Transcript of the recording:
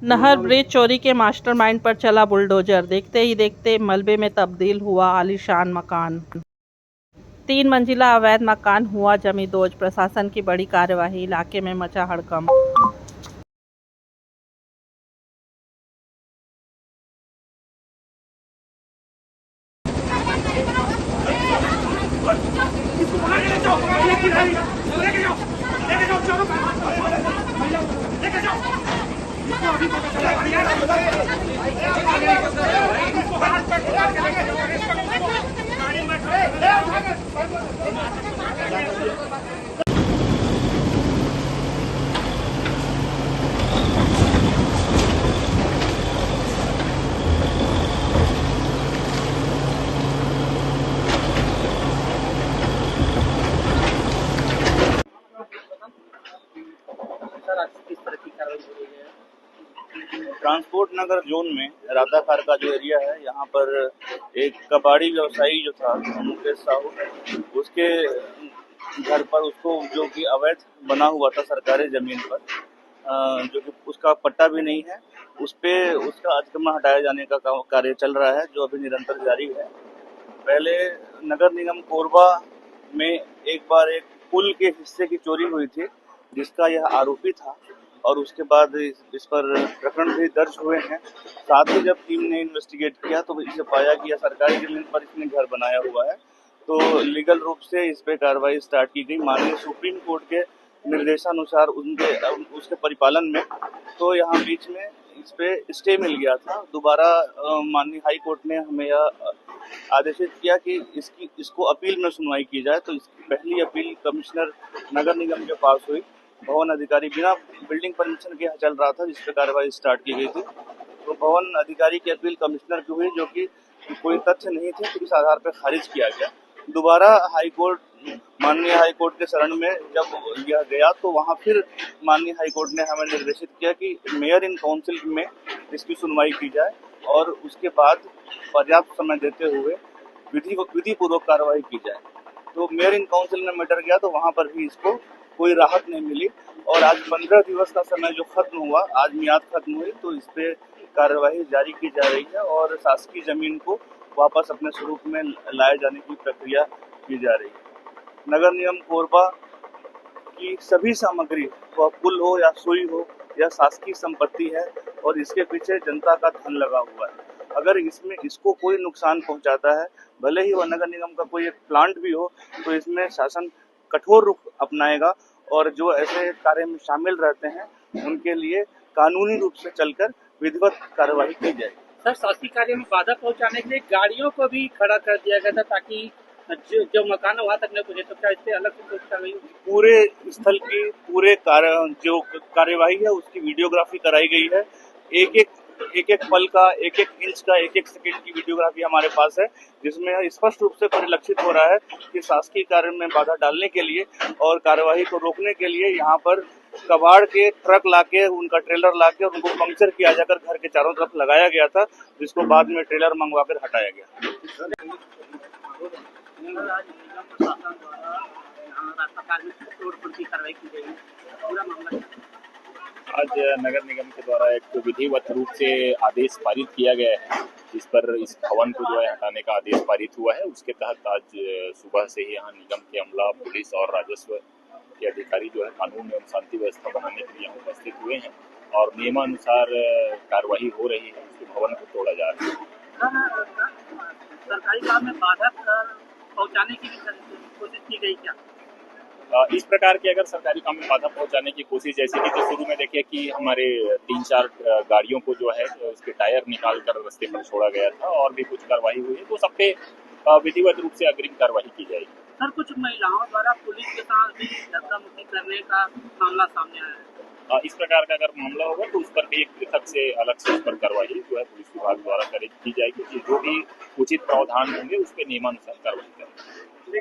नहर ब्रिज चोरी के मास्टरमाइंड पर चला बुलडोजर, देखते ही देखते मलबे में तब्दील हुआ आलीशान मकान। 3 मंजिला अवैध मकान हुआ जमींदोज, प्रशासन की बड़ी कार्यवाही, इलाके में मचा हड़कंप। ट्रांसपोर्ट नगर जोन में राताखार का जो एरिया है, यहाँ पर एक कबाड़ी व्यवसायी जो था मुकेश साहू, उसके घर पर उसको जो कि अवैध बना हुआ था सरकारी जमीन पर, जो कि उसका पट्टा भी नहीं है, उस पे उसका अतिक्रमण हटाया जाने का कार्य चल रहा है, जो अभी निरंतर जारी है। पहले नगर निगम कोरबा में एक बार एक पुल के हिस्से की चोरी हुई थी, जिसका यह आरोपी था, और उसके बाद इस पर प्रकरण भी दर्ज हुए हैं। साथ ही जब टीम ने इन्वेस्टिगेट किया तो इसे पाया कि यह सरकारी जमीन पर इसने घर बनाया हुआ है, तो लीगल रूप से इस पे कार्रवाई स्टार्ट की गई माननीय सुप्रीम कोर्ट के निर्देशानुसार उसके परिपालन में। तो यहाँ बीच में इस पे स्टे मिल गया था। दोबारा माननीय हाई कोर्ट ने हमें यह आदेशित किया कि इसको अपील में सुनवाई की जाए। तो इसकी पहली अपील कमिश्नर नगर निगम के पास हुई। भवन अधिकारी बिना बिल्डिंग परमिशन के चल रहा था, जिस पर कार्रवाई स्टार्ट की गई थी। तो भवन अधिकारी की अपील कमिश्नर की हुई, जो कि कोई तथ्य नहीं थे, तो इस आधार पर खारिज किया गया। दोबारा माननीय हाई कोर्ट के शरण में जब यह गया, तो वहां फिर माननीय हाई कोर्ट ने हमें निर्देशित किया कि मेयर इन काउंसिल में इसकी सुनवाई की जाए, और उसके बाद पर्याप्त समय देते हुए विधि पूर्वक कार्रवाई की जाए। तो मेयर इन काउंसिल में मैटर गया, तो वहां पर भी इसको कोई राहत नहीं मिली, और आज 15 दिवस का समय जो खत्म हुआ, आज मियाद खत्म हुई, तो इस पे कार्यवाही जारी की जा रही है और शासकीय जमीन को वापस अपने स्वरूप में लाए जाने की प्रक्रिया की जा रही है। नगर निगम कोरबा की सभी सामग्री, वह पुल हो या सुई हो, यह शासकीय संपत्ति है और इसके पीछे जनता का धन लगा हुआ है। अगर इसको कोई नुकसान पहुंचाता है, भले ही वह नगर निगम का कोई एक प्लांट भी हो, तो इसमें शासन कठोर रुख अपनाएगा, और जो ऐसे कार्य में शामिल रहते हैं उनके लिए कानूनी रूप से चलकर विधिवत कार्यवाही की जाएगी। सर, शासकीय कार्य में बाधा पहुंचाने के लिए गाड़ियों को भी खड़ा कर दिया गया था, ताकि जो मकान वहां तक न पहुंचे। तो क्या इससे अलग से कार्रवाई होगी? पूरे स्थल की जो कार्यवाही है उसकी वीडियोग्राफी कराई गई है। एक एक पल का, एक एक इंच का, एक एक सेकंड की वीडियोग्राफी हमारे पास है, जिसमें स्पष्ट रूप से परिलक्षित हो रहा है कि शासकीय कार्य में बाधा डालने के लिए और कार्यवाही को रोकने के लिए यहाँ पर कबाड़ के ट्रक लाके, उनका ट्रेलर लाके उनको पंक्चर किया जाकर घर के चारों तरफ लगाया गया था, जिसको बाद में ट्रेलर मंगवाकर हटाया गया। आज नगर निगम के द्वारा एक विधिवत रूप से आदेश पारित किया गया है, जिस पर इस भवन को जो है हटाने का आदेश पारित हुआ है। उसके तहत आज सुबह से ही यहाँ निगम के अमला, पुलिस और राजस्व के अधिकारी जो है कानून एवं शांति व्यवस्था बनाने के लिए यहाँ उपस्थित हुए हैं, और नियमानुसार कार्रवाई हो रही है। उसके भवन को तोड़ा जा रहा है। सरकारी काम में बाधा पहुंचाने की कोशिश की गई क्या? इस प्रकार के अगर सरकारी काम में बाधा पहुंचाने की कोशिश, जैसे कि तो शुरू में देखिए कि हमारे 3-4 गाड़ियों को जो है उसके टायर निकाल कर रास्ते पर छोड़ा गया था, और भी कुछ कार्रवाई हुई है, तो सब पे विधिवत रूप से अग्रिम कार्रवाई की जाएगी। सर, कुछ महिलाओं द्वारा पुलिस के साथ भी धक्का मुक्की करने का मामला सामने आया है। इस प्रकार का अगर मामला होगा तो उस पर भी एक पृथक से अलग से उस पर कार्रवाई जो है पुलिस विभाग द्वारा की जाएगी, जो भी उचित प्रावधान होंगे उस पर नियमानुसार कार्रवाई करेंगे।